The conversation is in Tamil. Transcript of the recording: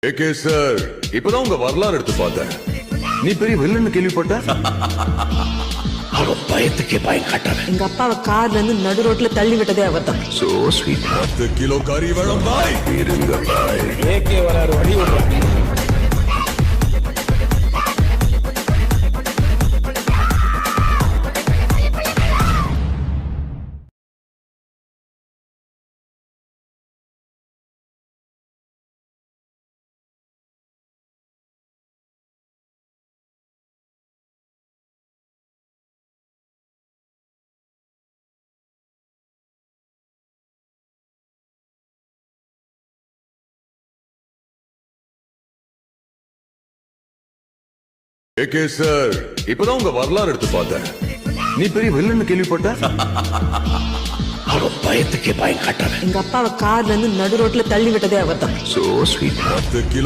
ஏகே சார், இப்பதான் உங்க வரலாறு எடுத்து பார்த்தேன். நீ பெரிய வில்லன்னு கேள்விப்பட்ட. அவ பயத்துக்கே பயம் காட்டாத. எங்க அப்பாவை கார்ல இருந்து நடு ரோட்ல தள்ளி விட்டதே அவர் தான். So sweet. 10 கிலோ கறி வேணும் பாய். இருங்க பாய். ஏகே வராரு, வழி விடுறாங்க. ஏகே சார், இப்பதான் உங்க வரலாறு எடுத்து பார்த்தேன். நீ பெரிய வில்லன்னு கேள்விப்பட்ட. அவ பயத்துக்கே பயம் காட்டாத. எங்க அப்பாவை கார்ல இருந்து நடு ரோட்ல தள்ளி விட்டதே அவர் தான். So sweet. 10 கிலோ